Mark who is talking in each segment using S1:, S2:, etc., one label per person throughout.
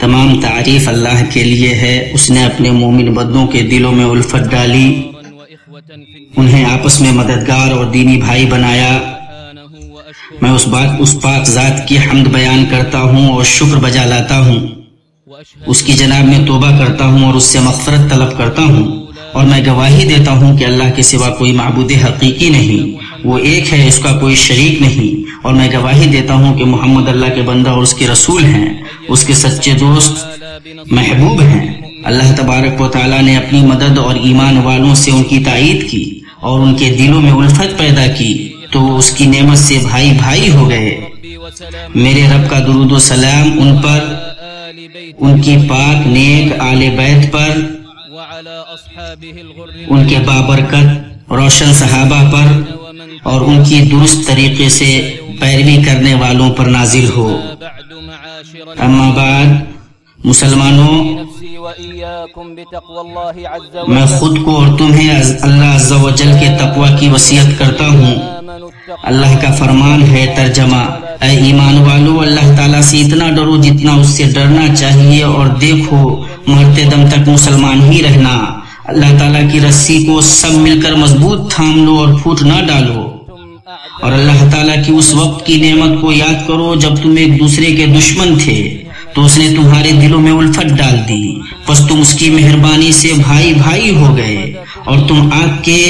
S1: تمام تعریف اللہ کے لیے ہے. اس نے اپنے مومن بندوں کے دلوں میں الفت ڈالی، انہیں آپس میں مددگار اور دینی بھائی بنایا. میں اس پاک ذات کی حمد بیان کرتا ہوں اور شکر بجا لاتا ہوں. اس کی جناب میں توبہ کرتا ہوں اور اس سے مغفرت طلب کرتا ہوں، اور میں گواہی دیتا ہوں کہ اللہ کے سوا کوئی معبود حقیقی نہیں، وہ ایک ہے، اس کا کوئی شریک نہیں. اور میں گواہی دیتا ہوں کہ محمد اللہ کے بندہ اور اس کے رسول ہیں، اس کے سچے دوست محبوب ہیں. اللہ تبارک و تعالیٰ نے اپنی مدد اور ایمان والوں سے ان کی تائید کی اور ان کے دلوں میں الفت پیدا کی، تو وہ اس کی نعمت سے بھائی بھائی ہو گئے. میرے رب کا درود و سلام ان پر، ان کی پاک نیک آل بیت پر، ان کے بابرکت روشن صحابہ پر اور ان کی درست طریقے سے پیروی کرنے والوں پر نازل ہو. اما بعد، مسلمانوں، میں خود کو اور تمہیں اللہ عز و جل کے تقوی کی وصیت کرتا ہوں. اللہ کا فرمان ہے، ترجمہ: اے ایمان والو، اللہ تعالیٰ سے اتنا ڈرو جتنا اس سے ڈرنا چاہیے، اور دیکھو مرتے دم تک مسلمان ہی رہنا. اللہ تعالیٰ کی رسی کو سب مل کر مضبوط تھام لو اور پھوٹ نہ ڈالو. اور اللہ تعالیٰ کی اس وقت کی نعمت کو یاد کرو جب تم ایک دوسرے کے دشمن تھے، تو اس نے تمہارے دلوں میں الفت ڈال دی، پس تم اس کی مہربانی سے بھائی بھائی ہو گئے. اور تم آگ کے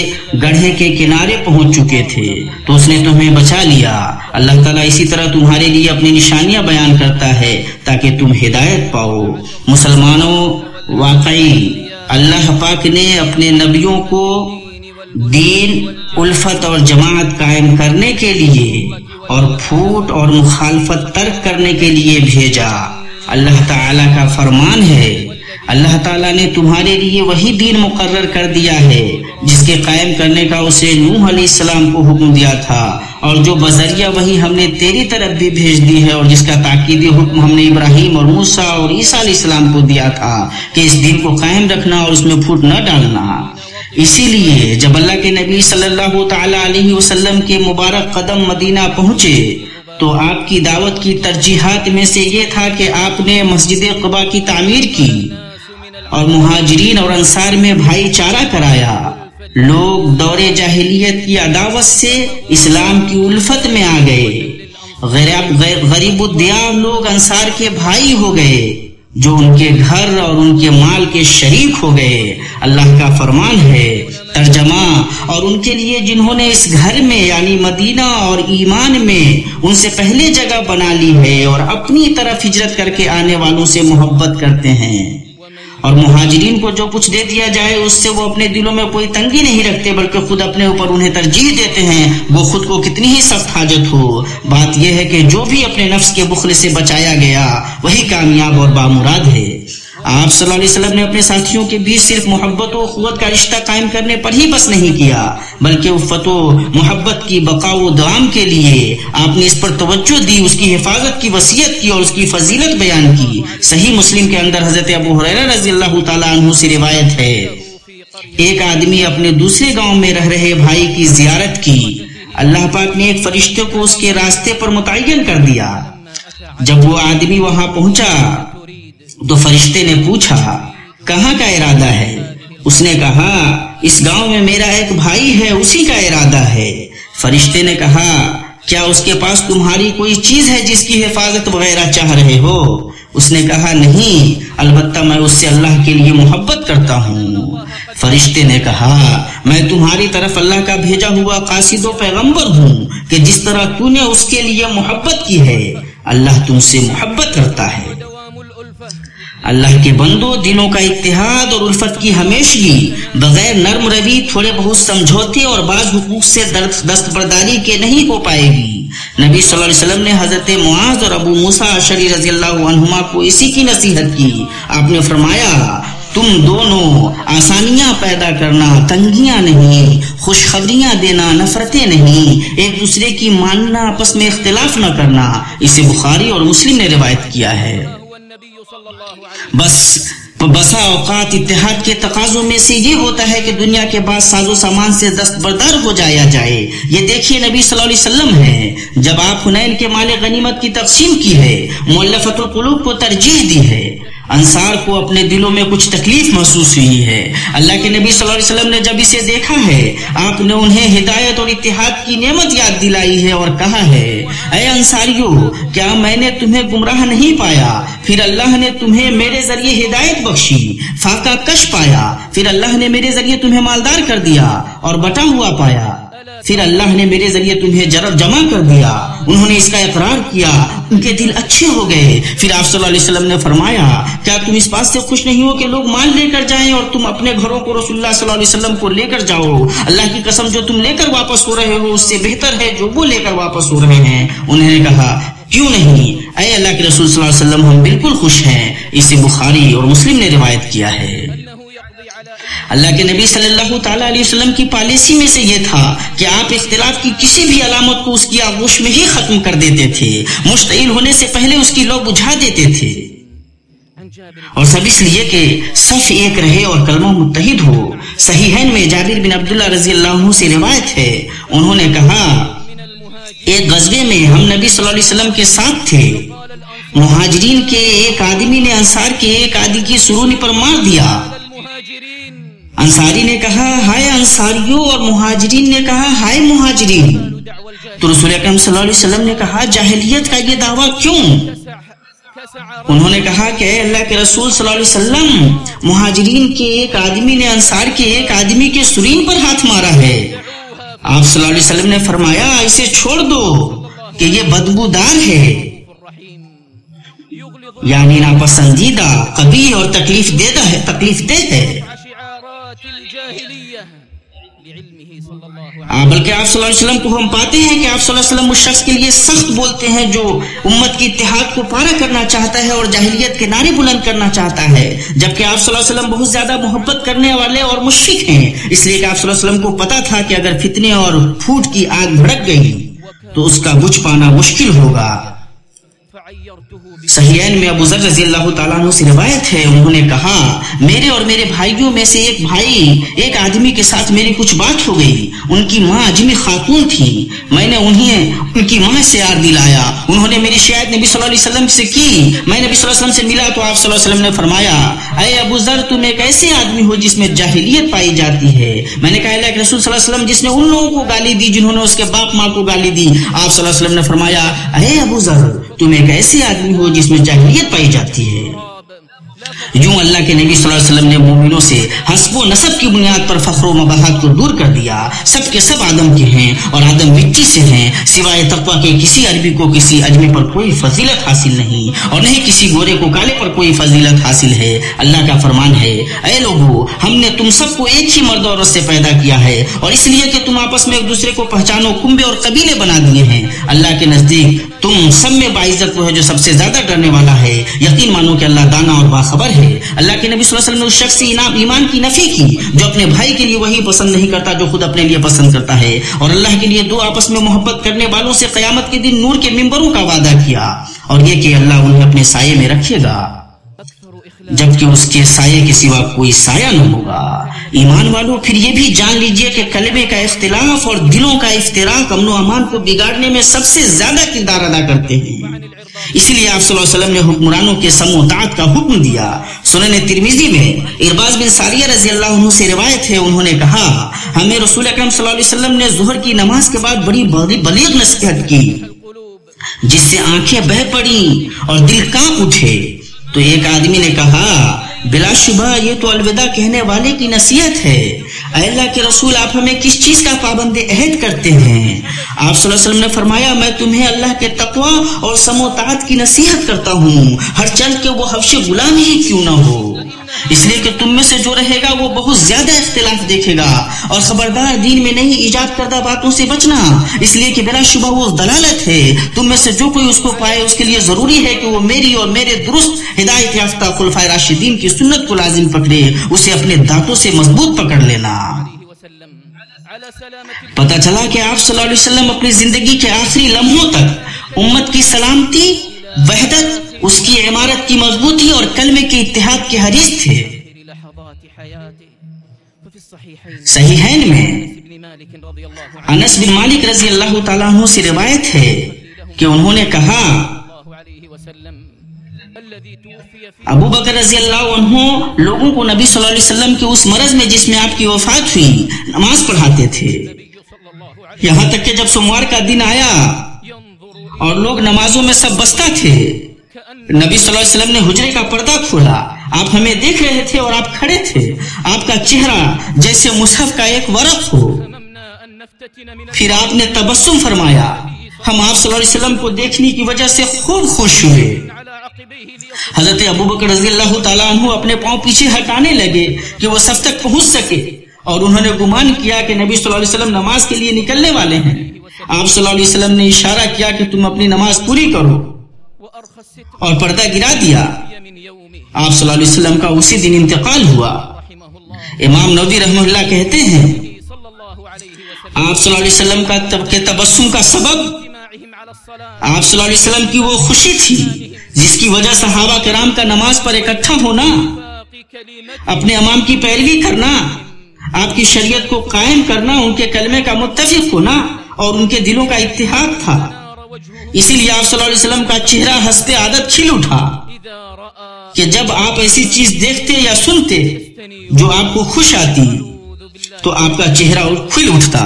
S1: گڑھے کے کنارے پہنچ چکے تھے، تو اس نے تمہیں بچا لیا. اللہ تعالیٰ اسی طرح تمہارے لیے اپنی نشانیاں بیان کرتا ہے تاکہ تم ہدایت پاؤ. مسلمانوں، واقعی اللہ پاک نے اپنے نبیوں کو دین، الفت اور جماعت قائم کرنے کے لیے اور پھوٹ اور مخالفت ترک کرنے کے لیے بھیجا. اللہ تعالیٰ کا فرمان ہے، اللہ تعالیٰ نے تمہارے لیے وہی دین مقرر کر دیا ہے جس کے قائم کرنے کا اسے نوح علیہ السلام کو حکم دیا تھا، اور جو بذریعہ وہی ہم نے تیری طرف بھی بھیج دی ہے، اور جس کا تاکیدی حکم ہم نے ابراہیم اور موسیٰ اور عیسیٰ علیہ السلام کو دیا تھا کہ اس دین کو قائم رکھنا اور اس میں پھوٹ نہ ڈالنا. اسی لیے جب اللہ کے نبی صلی اللہ تعالی علیہ وسلم کے مبارک قدم مدینہ پہنچے تو آپ کی دعوت کی ترجیحات میں سے یہ تھا کہ آپ نے مسجد قباء کی تعمیر کی اور مہاجرین اور انصار میں بھائی چارہ کرایا. لوگ دور جاہلیت کی عداوت سے اسلام کی الفت میں آ گئے. غریب الدیار لوگ انصار کے بھائی ہو گئے، جو ان کے گھر اور ان کے مال کے شریک ہو گئے. اللہ کا فرمان ہے، ترجمہ: اور ان کے لیے جنہوں نے اس گھر میں یعنی مدینہ اور ایمان میں ان سے پہلے جگہ بنا لی ہے اور اپنی طرف ہجرت کر کے آنے والوں سے محبت کرتے ہیں. اور مہاجرین کو جو کچھ دے دیا جائے اس سے وہ اپنے دلوں میں کوئی تنگی نہیں رکھتے، بلکہ خود اپنے اوپر انہیں ترجیح دیتے ہیں، وہ خود کو کتنی ہی سخت حاجت ہو. بات یہ ہے کہ جو بھی اپنے نفس کے بخل سے بچایا گیا وہی کامیاب اور بامراد ہے. آپ صلی اللہ علیہ وسلم نے اپنے ساتھیوں کے بیچ صرف محبت و اخوت کا رشتہ قائم کرنے پر ہی بس نہیں کیا، بلکہ الفت و محبت کی بقا و دوام کے لیے آپ نے اس پر توجہ دی، اس کی حفاظت کی وصیت کی اور اس کی فضیلت بیان کی. صحیح مسلم کے اندر حضرت ابو ہریرہ رضی اللہ تعالیٰ عنہ سے روایت ہے، ایک آدمی اپنے دوسرے گاؤں میں رہ رہے بھائی کی زیارت کی. اللہ پاک نے ایک فرشتے کو اس کے راستے پر متعین کر دیا. جب وہ آدمی وہاں پہنچا تو فرشتے نے پوچھا، کہاں کا ارادہ ہے؟ اس نے کہا، اس گاؤں میں میرا ایک بھائی ہے، اسی کا ارادہ ہے. فرشتے نے کہا، کیا اس کے پاس تمہاری کوئی چیز ہے جس کی حفاظت وغیرہ چاہ رہے ہو؟ اس نے کہا، نہیں، البتہ میں اس سے اللہ کے لیے محبت کرتا ہوں. فرشتے نے کہا، میں تمہاری طرف اللہ کا بھیجا ہوا قاصد و پیغمبر ہوں کہ جس طرح تو نے اس کے لیے محبت کی ہے اللہ تم سے محبت کرتا ہے. اللہ کے بندو، دلوں کا اتحاد اور الفت کی ہمیشگی بغیر نرم روی، تھوڑے بہت سمجھوتے اور بعض حقوق سے دستبرداری کے نہیں ہو پائے گی. نبی صلی اللہ علیہ وسلم نے حضرت معاذ اور ابو موسیٰ اشعری رضی اللہ عنہما کو اسی کی نصیحت کی. آپ نے فرمایا، تم دونوں آسانیاں پیدا کرنا، تنگیاں نہیں، خوشخبریاں دینا، نفرتیں نہیں، ایک دوسرے کی ماننا، آپس میں اختلاف نہ کرنا. اسے بخاری اور مسلم نے روایت کیا ہے. بس بسا اوقات اتحاد کے تقاضوں میں سے یہ ہوتا ہے کہ دنیا کے بعد ساز و سامان سے دستبردار ہو جایا جائے. یہ دیکھیے نبی صلی اللہ علیہ وسلم ہے، جب آپ حنین کے مال غنیمت کی تقسیم کی ہے، مؤلفۃ القلوب کو ترجیح دی ہے، انصار کو اپنے دلوں میں کچھ تکلیف محسوس ہوئی ہے. اللہ کے نبی صلی اللہ علیہ وسلم نے جب اسے دیکھا ہے، آپ نے انہیں ہدایت اور اتحاد کی نعمت یاد دلائی ہے اور کہا ہے، اے انصاریو، کیا میں نے تمہیں گمراہ نہیں پایا؟ پھر اللہ نے تمہیں میرے ذریعے ہدایت بخشی، فاقہ کش پایا، پھر اللہ نے میرے ذریعے تمہیں مالدار کر دیا اور بٹا ہوا پایا، پھر اللہ نے میرے ذریعے تمہیں جمع کر دیا. انہوں نے اس کا اقرار کیا، ان کے دل اچھے ہو گئے. پھر آپ صلی اللہ علیہ وسلم نے فرمایا، کیا تم اس بات سے خوش نہیں ہو کہ لوگ مال لے کر جائیں اور تم اپنے گھروں کو رسول اللہ صلی اللہ علیہ وسلم کو لے کر جاؤ؟ اللہ کی قسم، جو تم لے کر واپس ہو رہے ہو اس سے بہتر ہے جو وہ لے کر واپس ہو رہے ہیں. انہوں نے کہا، کیوں نہیں اے اللہ کے رسول صلی اللہ علیہ وسلم، ہم بالکل خوش ہیں. اسے بخاری اور مسلم نے روایت کیا ہے. اللہ کے نبی صلی اللہ تعالیٰ علیہ وسلم کی پالیسی میں سے یہ تھا کہ آپ اختلاف کی کسی بھی علامت کو اس کی آغوش میں ہی ختم کر دیتے تھے، مشتعل ہونے سے پہلے اس کی لو بجھا دیتے تھے، اور سب اس لیے کہ صف ایک رہے اور کلمہ متحد ہو. صحیحین میں جابر بن عبداللہ رضی اللہ عنہ سے روایت ہے، انہوں نے کہا، ایک غزوے میں ہم نبی صلی اللہ علیہ وسلم کے ساتھ تھے. مہاجرین کے ایک آدمی نے انصار کے ایک آدمی کی سرونی پر مار دیا. انصاری نے کہا، ہائے انصاریوں، اور مہاجرین نے کہا، ہائے مہاجرین. تو رسول اکرم صلی اللہ علیہ وسلم نے کہا، جاہلیت کا یہ دعویٰ کیوں؟ انہوں نے کہا کہ اے اللہ کے رسول صلی اللہ علیہ وسلم، مہاجرین کے ایک آدمی نے انصار کے ایک آدمی کے سرین پر ہاتھ مارا ہے. آپ صلی اللہ علیہ وسلم نے فرمایا، اسے چھوڑ دو کہ یہ بدبودار ہے، یعنی ناپسندیدہ، قبیح اور تکلیف دہ ہے. بلکہ آپ صلی اللہ علیہ وسلم کو ہم پاتے ہیں کہ آپ صلی اللہ علیہ وسلم اس شخص کے لیے سخت بولتے ہیں جو امت کی اتحاد کو پارا کرنا چاہتا ہے اور جاہلیت کے نعرے بلند کرنا چاہتا ہے، جبکہ آپ صلی اللہ علیہ وسلم بہت زیادہ محبت کرنے والے اور مشفق ہیں، اس لیے کہ آپ صلی اللہ علیہ وسلم کو پتا تھا کہ اگر فتنے اور پھوٹ کی آگ بھڑک گئی تو اس کا بجھ پانا مشکل ہوگا. صحیحین میں ابو ذر رضی اللہ تعالیٰ عنہ سے روایت ہے، انہوں نے کہا، میرے اور میرے بھائیوں میں سے ایک آدمی کے ساتھ میری کچھ بات ہو گئی. ان کی ماں اجمی خاتون تھی، میں نے انہیں ان کی ماں سے یاد دلایا. انہوں نے میری شکایت نبی صلی اللہ علیہ وسلم سے کی. میں نبی صلی اللہ علیہ وسلم سے ملا تو آپ صلی اللہ علیہ وسلم نے فرمایا، اے ابو ذر، تم ایک ایسے آدمی ہو جس میں جاہلیت پائی جاتی ہے. میں نے کہا، اللہ کے رسول صلی اللہ علیہ وسلم، جس نے ان لوگوں کو گالی دی جنہوں نے اس کے باپ ماں کو گالی دی. آپ صلی اللہ علیہ وسلم نے فرمایا، اے ابو ذر، تم ایک ایسے آدمی ہو جس میں جاہلیت پائی جاتی ہے. یوں اللہ کے نبی صلی اللہ علیہ وسلم نے مومنوں سے حسب و نسب کی بنیاد پر فخر و مباحت کو دور کر دیا. سب کے سب آدم کے ہیں اور آدم مٹی سے ہیں، سوائے تقویٰ کے کسی عربی کو کسی اجمی پر کوئی فضیلت حاصل نہیں، اور نہیں کسی گورے کو کالے پر کوئی فضیلت حاصل ہے. اللہ کا فرمان ہے، اے لوگو، ہم نے تم سب کو ایک ہی مرد عورت سے پیدا کیا ہے، اور اس لیے کہ تم آپس میں ایک دوسرے کو پہچانو، کنبے اور قبیلے بنا دیے ہیں. اللہ کے نزدیک تم سب میں باعزت وہ ہے جو سب سے زیادہ ڈرنے والا ہے. یقین مانو کہ اللہ دانا اور باخبر ہے. اللہ کے نبی صلی اللہ علیہ وسلم نے اس شخص سے ایمان کی نفی کی جو اپنے بھائی کے لیے وہی پسند نہیں کرتا جو خود اپنے لیے پسند کرتا ہے، اور اللہ کے لیے دو آپس میں محبت کرنے والوں سے قیامت کے دن نور کے ممبروں کا وعدہ کیا، اور یہ کہ اللہ انہیں اپنے سائے میں رکھے گا جبکہ اس کے سائے کے سوا کوئی سایہ نہ ہوگا. ایمان والوں، پھر یہ بھی جان لیجئے کہ کلمے کا اختلاف اور دلوں کا افتراق امن و امان کو بگاڑنے میں سب سے زیادہ کردار ادا کرتے ہیں. اسی لیے آپ صلی اللہ علیہ وسلم نے حکمرانوں کے سمع و طاعت کا حکم دیا. سنن ترمذی میں ارباز بن ساریہ رضی اللہ عنہ سے روایت ہے، انہوں نے کہا، ہمیں رسول اکرم صلی اللہ علیہ وسلم نے ظہر کی نماز کے بعد بڑی بلیغ نصیحت کی جس سے آنکھیں بہہ پڑیں اور دل کانپ اٹھے. تو ایک آدمی نے کہا، بلا شبہ یہ تو الوداع کہنے والے کی نصیحت ہے. اے اللہ کے رسول، آپ ہمیں کس چیز کا پابند عہد کرتے ہیں؟ آپ صلی اللہ علیہ وسلم نے فرمایا، میں تمہیں اللہ کے تقوی اور سمع و طاعت کی نصیحت کرتا ہوں، ہر چل کے وہ حبشی غلام ہی کیوں نہ ہو، اس لیے کہ تم میں سے جو رہے گا وہ بہت زیادہ اختلاف دیکھے گا. اور خبردار، دین میں نہیں ایجاد کردہ باتوں سے بچنا، اس لیے کہ بلا شبہ وہ دلالت ہے. تم میں سے جو کوئی اس کو پائے اس کے لیے ضروری ہے کہ وہ میری اور میرے درست ہدایت یافتہ خلفائے راشدین کی سنت کو لازم پکڑے، اسے اپنے دانتوں سے مضبوط پکڑ لینا. پتہ چلا کہ آپ صلی اللہ علیہ وسلم اپنی زندگی کے آخری لمحوں تک امت کی سلامتی، وحدت، اس کی عمارت کی مضبوطی اور کلمے کے اتحاد کے حریص تھے۔ صحیحین میں انس بن مالک رضی اللہ تعالیٰ عنہ سے روایت ہے کہ انہوں نے کہا ابو بکر رضی اللہ عنہ لوگوں کو نبی صلی اللہ علیہ وسلم کے اس مرض میں جس میں آپ کی وفات ہوئی نماز پڑھاتے تھے، یہاں تک کہ جب سوموار کا دن آیا اور لوگ نمازوں میں سب بستا تھے، نبی صلی اللہ علیہ وسلم نے حجرے کا پردہ کھولا، آپ ہمیں دیکھ رہے تھے اور آپ کھڑے تھے، آپ کا چہرہ جیسے مصحف کا ایک ورق ہو، پھر آپ نے تبسم فرمایا، ہم آپ صلی اللہ علیہ وسلم کو دیکھنے کی وجہ سے خوب خوش ہوئے۔ حضرت ابو بکر رضی اللہ تعالیٰ عنہ اپنے پاؤں پیچھے ہٹانے لگے کہ وہ صف تک پہنچ سکے، اور انہوں نے گمان کیا کہ نبی صلی اللہ علیہ وسلم نماز کے لیے نکلنے والے ہیں۔ آپ صلی اللہ علیہ وسلم نے اشارہ کیا کہ تم اپنی نماز پوری کرو، اور پردہ گرا دیا۔ آپ صلی اللہ علیہ وسلم کا اسی دن انتقال ہوا۔ امام نووی رحمہ اللہ کہتے ہیں آپ صلی اللہ علیہ وسلم کے تبسم کا سبب آپ صلی اللہ علیہ وسلم کی وہ خوشی تھی جس کی وجہ صحابہ کرام کا نماز پر اکٹھا ہونا، اپنے امام کی پیروی کرنا، آپ کی شریعت کو قائم کرنا، ان کے کلمے کا متفق ہونا اور ان کے دلوں کا اتحاد تھا۔ اسی لیے آپ صلی اللہ علیہ وسلم کا چہرہ حسب عادت کھل اٹھا کہ جب آپ ایسی چیز دیکھتے یا سنتے جو آپ کو خوش آتی تو آپ کا چہرہ کھل اٹھتا۔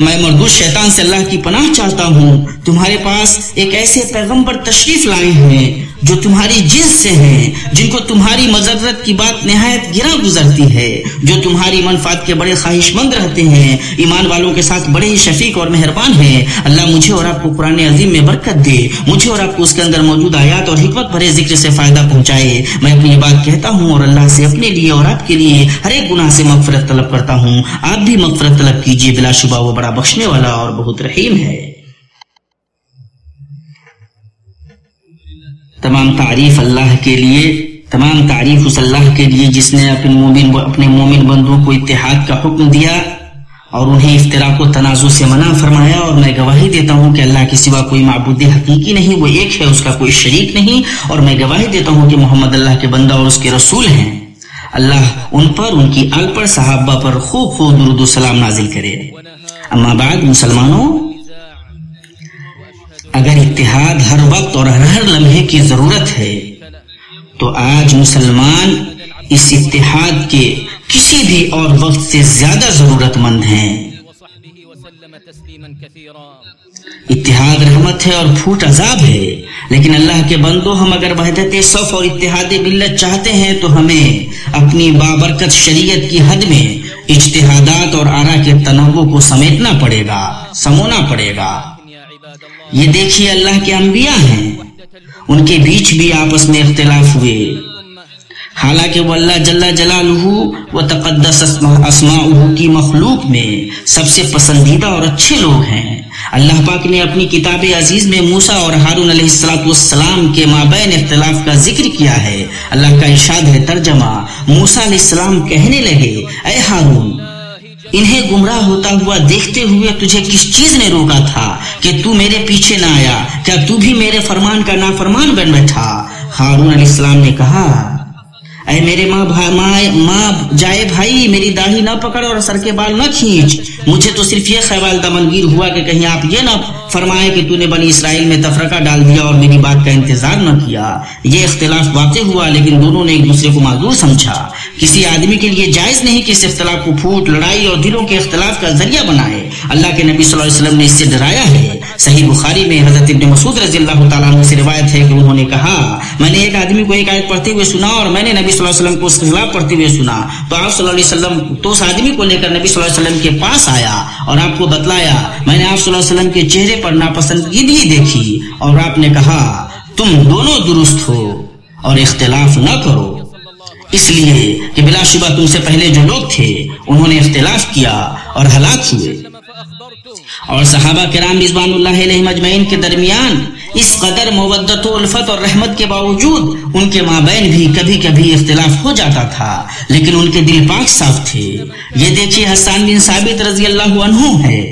S1: میں مردود شیطان سے اللہ کی پناہ چاہتا ہوں، تمہارے پاس ایک ایسے پیغمبر تشریف لائے ہیں جو تمہاری جنس سے ہیں، جن کو تمہاری مضرت کی بات نہایت گرا گزرتی ہے، جو تمہاری منفعت کے بڑے خواہش مند رہتے ہیں، ایمان والوں کے ساتھ بڑے ہی شفیق اور مہربان ہیں۔ اللہ مجھے اور آپ کو قرآن عظیم میں برکت دے، مجھے اور آپ کو اس کے اندر موجود آیات اور حکمت بھرے ذکر سے فائدہ پہنچائے۔ میں اپنی یہ بات کہتا ہوں اور اللہ سے اپنے لیے اور آپ کے لیے ہر ایک گناہ سے مغفرت طلب کرتا ہوں۔ آپ بھی مغفرت طلب کیجیے، بلا شبہ وہ بڑا بخشنے والا اور بہت رحیم ہے۔ تمام تعریف اللہ کے لیے، تمام تعریف اس اللہ کے لیے جس نے اپنے مومن بندوں کو اتحاد کا حکم دیا اور انہیں افتراق و تنازع سے منع فرمایا، اور میں گواہی دیتا ہوں کہ اللہ کے سوا کوئی معبود حقیقی نہیں، وہ ایک ہے، اس کا کوئی شریک نہیں، اور میں گواہی دیتا ہوں کہ محمد اللہ کے بندہ اور اس کے رسول ہیں۔ اللہ ان پر، ان کی آل پر، صحابہ پر خوب خوب درود و سلام نازل کرے۔ اما بعد، مسلمانوں، اگر اتحاد ہر وقت اور ہر لمحے کی ضرورت ہے تو آج مسلمان اس اتحاد کے کسی بھی اور وقت سے زیادہ ضرورت مند ہیں۔ اتحاد رحمت ہے اور پھوٹ عذاب ہے، لیکن اللہ کے بندو، ہم اگر وحدت صف اور اتحاد ملت چاہتے ہیں تو ہمیں اپنی بابرکت شریعت کی حد میں اجتہادات اور آراء کے تنوع کو سمیٹنا پڑے گا، سمونا پڑے گا۔ یہ دیکھیے اللہ کے انبیاء ہیں، ان کے بیچ بھی آپس میں اختلاف ہوئے، حالانکہ وہ اللہ جل جلالہ و تقدس اسماؤہ کی مخلوق میں سب سے پسندیدہ اور اچھے لوگ ہیں۔ اللہ پاک نے اپنی کتاب عزیز میں موسیٰ اور ہارون علیہ السلام کے مابین اختلاف کا ذکر کیا ہے۔ اللہ کا ارشاد ہے، ترجمہ، موسیٰ علیہ السلام کہنے لگے، اے ہارون، انہیں گمراہ ہوتا ہوا دیکھتے ہوئے تجھے کس چیز نے روکا تھا کہ تو میرے پیچھے نہ آیا؟ کیا تو بھی میرے فرمان کا نافرمان بن بیٹھا؟ ہارون علیہ السلام نے کہا، اے میرے ماں جائے بھائی، میری داڑھی نہ پکڑ اور سر کے بال نہ کھینچ، مجھے تو صرف یہ خیال دمنگیر ہوا کہ کہیں آپ یہ نہ فرمائے کہ تو نے بنی اسرائیل میں تفرقہ ڈال دیا اور میری بات کا انتظار نہ کیا۔ یہ اختلاف واقع ہوا، لیکن دونوں نے ایک دوسرے کو معذور سمجھا۔ کسی آدمی کے لیے جائز نہیں کہ اس اختلاف کو پھوٹ، لڑائی اور دلوں کے اختلاف کا ذریعہ بنائے۔ اللہ کے نبی صلی اللہ علیہ وسلم نے اس سے ڈرایا ہے۔ صحیح بخاری میں حضرت ابن مسعود رضی اللہ تعالیٰ عنہ سے روایت ہے کہ انہوں نے کہا، میں نے ایک آدمی کو ایک آیت پڑھتے ہوئے سنا اور میں نے نبی صلی اللہ علیہ وسلم کو اس کے خلاف پڑھتے ہوئے سنا، تو آپ صلی اللہ علیہ وسلم تو اس آدمی کو لے کر نبی صلی اللہ علیہ وسلم کے پاس آیا اور آپ کو بتلایا، میں نے آپ صلی اللہ علیہ وسلم کے چہرے پر ناپسندگی دیکھی، اور آپ نے کہا، تم دونوں درست ہو اور اختلاف نہ کرو، اس لیے کہ بلا شبہ تم سے پہلے جو لوگ تھے انہوں نے اختلاف کیا اور ہلاک ہوئے۔ اور صحابہ کرام رضوان اللہ علیہم اجمعین کے درمیان اس قدر مودت و الفت اور رحمت کے باوجود ان کے مابین بھی کبھی کبھی اختلاف ہو جاتا تھا، لیکن ان کے دل پاک صاف تھے۔ یہ دیکھیے حسان بن ثابت رضی اللہ عنہ ہے۔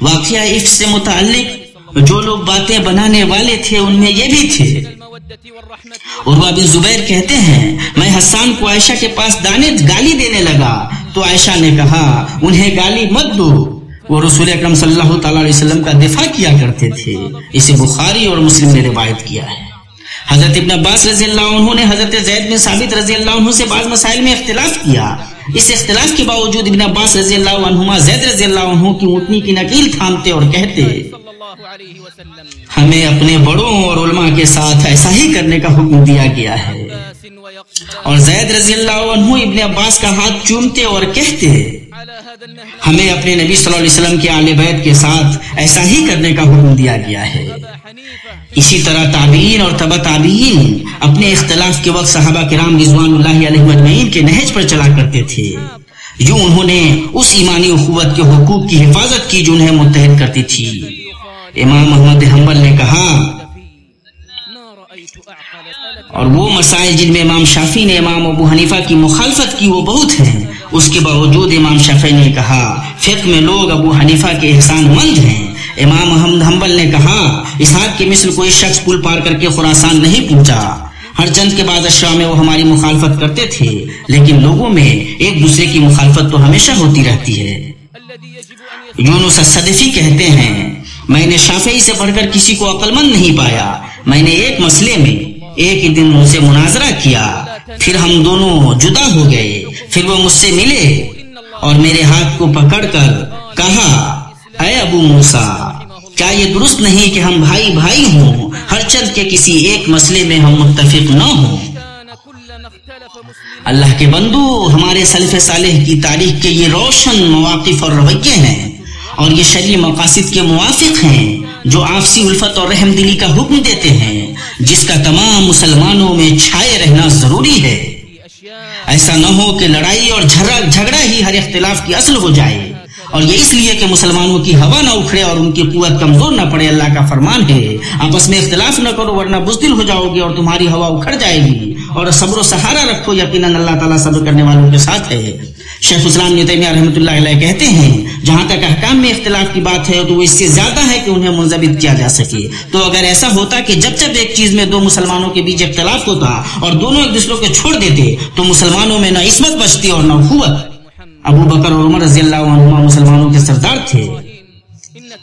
S1: واقعہ عفت سے متعلق جو لوگ باتیں بنانے والے تھے ان میں یہ بھی تھے۔ عروہ بن زبیر کہتے ہیں میں حسان کو عائشہ کے پاس گالی دینے لگا تو عائشہ نے کہا انہیں گالی مت دو، وہ رسول اکرم صلی اللہ تعالی علیہ وسلم کا دفاع کیا کرتے تھے۔ اسے بخاری اور مسلم نے روایت کیا ہے۔ حضرت ابن عباس رضی اللہ عنہ نے حضرت زید بن ثابت رضی اللہ عنہ سے بعض مسائل میں اختلاف کیا۔ اس اختلاف کے باوجود ابن عباس رضی اللہ عنہما زید رضی اللہ عنہ کی اونٹنی کی نکیل تھامتے اور کہتے ہمیں اپنے بڑوں اور علماء کے ساتھ ایسا ہی کرنے کا حکم دیا گیا ہے، اور زید رضی اللہ عنہ ابن عباس کا ہاتھ چومتے اور کہتے ہمیں اپنے نبی صلی اللہ علیہ وسلم کے آل بیت کے ساتھ ایسا ہی کرنے کا حکم دیا گیا ہے۔ اسی طرح تابعین اور تبع تابعین اپنے اختلاف کے وقت صحابہ کرام رضوان اللہ علیہم اجمعین کے نہج پر چلا کرتے تھے، جو انہوں نے اس ایمانی اخوت کے حقوق کی حفاظت کی جو انہیں متحد کرتی تھی۔ امام احمد حنبل نے کہا اور وہ مسائل جن میں امام شافعی نے امام ابو حنیفہ کی مخالفت کی وہ بہت ہیں، اس کے باوجود امام شافعی نے کہا فقہ میں لوگ ابو حنیفہ کے احسان مند ہیں۔ امام احمد حنبل نے کہا اسحاق کے مثل کوئی شخص پل پار کر کے خراسان نہیں پہنچا، ہر چند کے بعد اشراء میں وہ ہماری مخالفت کرتے تھے، لیکن لوگوں میں ایک دوسرے کی مخالفت تو ہمیشہ ہوتی رہتی ہے۔ یونس الصدفی کہتے ہیں میں نے شافعی سے بڑھ کر کسی کو عقل مند نہیں پایا، میں نے ایک مسئلے میں ایک ہی دن ان سے مناظرہ کیا، پھر ہم دونوں جدا ہو گئے، پھر وہ مجھ سے ملے اور میرے ہاتھ کو پکڑ کر کہا اے ابو موسیٰ کیا یہ درست نہیں کہ ہم بھائی بھائی ہوں، ہر چند کے کسی ایک مسئلے میں ہم متفق نہ ہوں۔ اللہ کے بندو، ہمارے سلف صالح کی تاریخ کے یہ روشن مواقف اور رویے ہیں اور یہ شرعی مقاصد کے موافق ہیں جو آپسی الفت اور رحم دلی کا حکم دیتے ہیں، جس کا تمام مسلمانوں میں چھائے رہنا ضروری ہے۔ ایسا نہ ہو کہ لڑائی اور جھگڑا ہی ہر اختلاف کی اصل ہو جائے، اور یہ اس لیے کہ مسلمانوں کی ہوا نہ اکھڑے اور ان کی قوت کمزور نہ پڑے۔ اللہ کا فرمان ہے آپس میں اختلاف نہ کرو ورنہ بزدل ہو جاؤ گے اور تمہاری ہوا اکھڑ جائے گی، اور صبر و سہارا رکھو، یقیناً اللہ تعالیٰ صبر کرنے والوں کے ساتھ ہے۔ شیخ اسلام ابن تیمیہ رحمۃ اللہ علیہ کہتے ہیں جہاں تک احکام میں اختلاف کی بات ہے تو وہ اس سے زیادہ ہے کہ انہیں منضبط کیا جا سکے۔ تو اگر ایسا ہوتا کہ جب ایک چیز میں دو مسلمانوں کے بیچ اختلاف ہوتا اور دونوں ایک دوسرے کو چھوڑ دیتے تو مسلمانوں میں نہ عصمت بچتی اور نہ اخوت۔ ابو بکر اور عمر رضی اللہ عنہما مسلمانوں کے سردار تھے،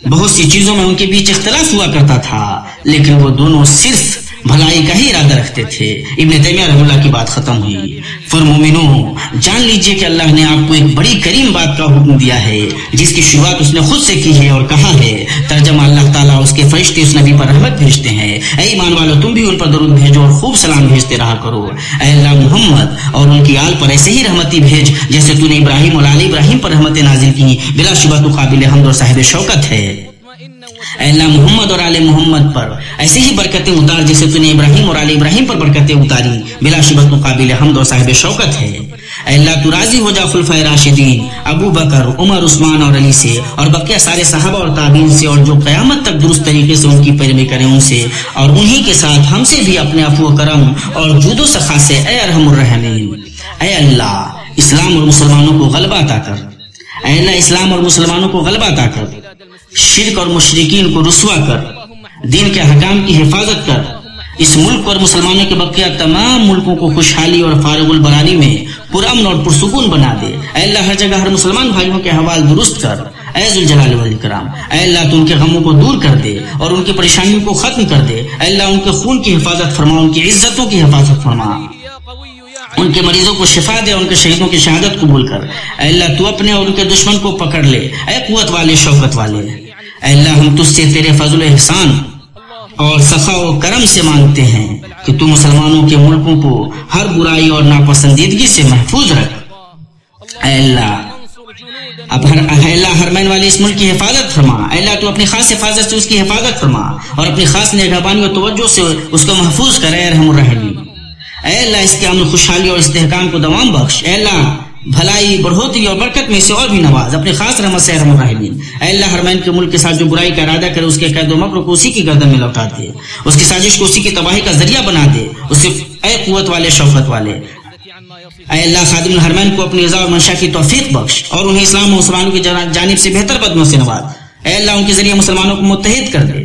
S1: بہت سی چیزوں میں ان کے بیچ اختلاف ہوا کرتا تھا، لیکن وہ دونوں صرف بھلائی کا ہی ارادہ رکھتے تھے۔ ابن تیمیہ رحمہ اللہ کی بات ختم ہوئی۔ پھر مومنوں جان لیجئے کہ اللہ نے آپ کو ایک بڑی کریم بات کا حکم دیا ہے جس کی شروعات اس نے خود سے کی ہے اور کہا ہے، ترجمہ اللہ تعالیٰ اس کے فرشتے اس نبی پر رحمت بھیجتے ہیں، اے ایمان والو تم بھی ان پر درود بھیجو اور خوب سلام بھیجتے رہا کرو۔ اے اللہ محمد اور ان کی آل پر ایسے ہی رحمتی بھیج جیسے تو نے ابراہیم اور آل ابراہیم پر رحمت نازل کی، بلا شبہ تو قابل حمد اور صاحب شوکت ہے۔ اے اللہ محمد اور آل محمد پر ایسے ہی برکتیں اتار جیسے تو نے ابراہیم اور آل ابراہیم پر برکتیں اتاری، بلا شبہ تو قابل حمد اور صاحب شوکت ہے۔ اے اللہ تو راضی ہو جا خلفائے راشدین ابو بکر، عمر، عثمان اور علی سے اور بقیہ سارے صحابہ اور تابعین سے، اور جو قیامت تک درست طریقے سے ان کی پیروی کریں ان سے، اور انہی کے ساتھ ہم سے بھی اپنے عفو و کرم اور جود و سخا سے اے ارحم الراحمین۔ اے اللہ اسلام اور مسلمانوں کو غلبہ عطا کر، اے اللہ اسلام اور مسلمانوں کو غلبہ عطا کر، شرک اور مشرکین کو رسوا کر، دین کے حکام کی حفاظت کر، اس ملک اور مسلمانوں کے بقیہ تمام ملکوں کو خوشحالی اور فارغ البراری میں پرامن اور پرسکون بنا دے۔ اے اللہ ہر جگہ ہر مسلمان بھائیوں کے حوال درست کر، اے ذوالجلال والاکرام۔ اے اللہ تو ان کے غموں کو دور کر دے اور ان کی پریشانیوں کو ختم کر دے۔ اے اللہ ان کے خون کی حفاظت فرما، ان کی عزتوں کی حفاظت فرما، ان کے مریضوں کو شفا دے، ان کے شہیدوں کی شہادت قبول کر۔ اے اللہ تو اپنے اور ان کے دشمن کو پکڑ لے، اے قوت والے شوکت والے۔ اے اللہ ہم تجھ سے تیرے فضل و احسان اور سخا و کرم سے مانگتے ہیں کہ تو مسلمانوں کے ملکوں کو ہر برائی اور ناپسندیدگی سے محفوظ رکھ۔ اے اللہ حرمین والے اس ملک کی حفاظت فرما۔ اے اللہ تو اپنی خاص حفاظت سے اس کی حفاظت فرما اور اپنی خاص نگہبانی اور توجہ سے اس کو محفوظ کر، اے ارحم الراحمین۔ اے اللہ اس کے امن، خوشحالی اور استحکام کو دوام بخش۔ اے اللہ بھلائی، بڑھوتری اور برکت میں سے اور بھی نواز اپنے خاص رحمت سے ارحم الراحمین۔ اے اللہ حرمین کے ملک کے ساتھ جو برائی کا ارادہ کرے اس کے قید و مکر کو اسی کی گردن میں لوٹا دے، اس کی سازش کو اسی کی تباہی کا ذریعہ بنا دے، اسے اے قوت والے شوکت والے۔ اے اللہ خادم الحرمین کو اپنی رضا اور منشا کی توفیق بخش اور انہیں اسلام و مسلمانوں کی جانب سے بہتر بدنوں سے نواز۔ اے اللہ ان کے ذریعے مسلمانوں کو متحد کر دے۔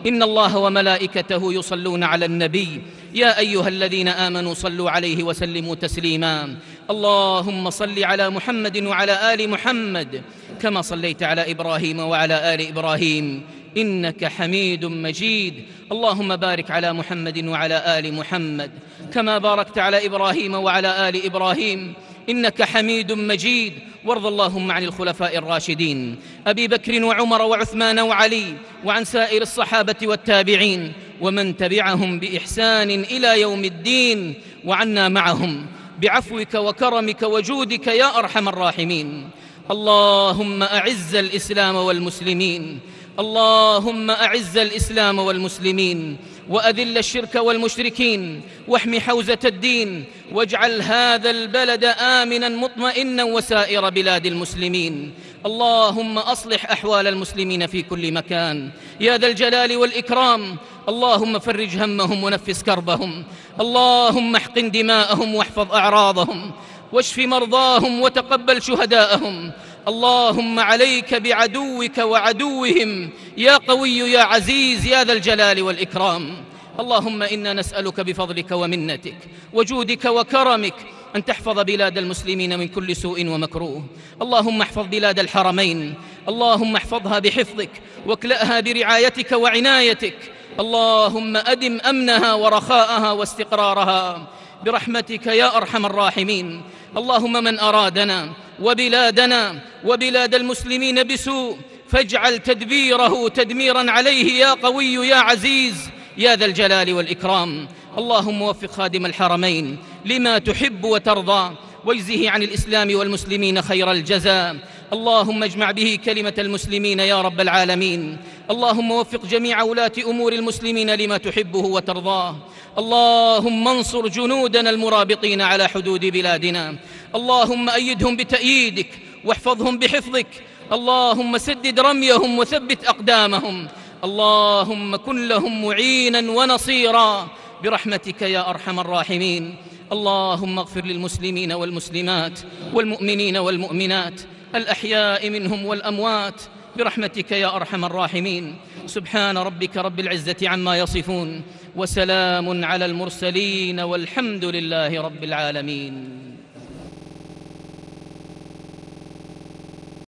S2: إن الله وملائكته يصلون على النبي يا أيها الذين آمنوا صلوا عليه وسلموا تسليما اللهم صل على محمد وعلى آل محمد كما صليت على إبراهيم وعلى آل إبراهيم إنك حميد مجيد اللهم بارك على محمد وعلى آل محمد كما باركت على إبراهيم وعلى آل إبراهيم إنك حميد مجيد وارض اللهم عن الخلفاء الراشدين أبي بكر وعمر وعثمان وعلي وعن سائر الصحابة والتابعين ومن تبعهم بإحسان إلى يوم الدين وعنا معهم بعفوك وكرمك وجودك يا أرحم الراحمين اللهم أعز الإسلام والمسلمين اللهم أعز الإسلام والمسلمين وأذل الشرك والمشركين واحم حوزة الدين واجعل هذا البلد آمنا مطمئنا وسائر بلاد المسلمين اللهم أصلح أحوال المسلمين في كل مكان يا ذا الجلال والإكرام اللهم فرج همهم ونفس كربهم اللهم احقن دماءهم واحفظ أعراضهم واشف مرضاهم وتقبل شهداءهم اللهم عليك بعدوك وعدوهم يا قوي يا عزيز يا ذا الجلال والإكرام اللهم إنا نسألك بفضلك ومنتك وجودك وكرمك أن تحفظ بلاد المسلمين من كل سوء ومكروه اللهم احفظ بلاد الحرمين اللهم احفظها بحفظك واكلأها برعايتك وعنايتك اللهم أدم أمنها ورخاءها واستقرارها برحمتك يا أرحم الراحمين اللهم من أرادنا وبلادنا وبلاد المسلمين بسوء فاجعل تدبيره تدميرا عليه يا قوي يا عزيز يا ذا الجلال والإكرام اللهم وفق خادم الحرمين لما تحب وترضى واجزه عن الإسلام والمسلمين خير الجزاء اللهم اجمع به كلمة المسلمين يا رب العالمين اللهم وفق جميع ولاة أمور المسلمين لما تحبه وترضاه اللهم انصر جنودنا المرابطين على حدود بلادنا اللهم أيدهم بتأييدك واحفظهم بحفظك اللهم سدد رميهم وثبت أقدامهم اللهم كن لهم معينا ونصيرا برحمتك يا أرحم الراحمين اللهم اغفر للمسلمين والمسلمات والمؤمنين والمؤمنات الأحياء منهم والأموات برحمتك يا أرحم الراحمين سبحان ربك رب العزة عما يصفون وسلام على المرسلين والحمد لله رب العالمين.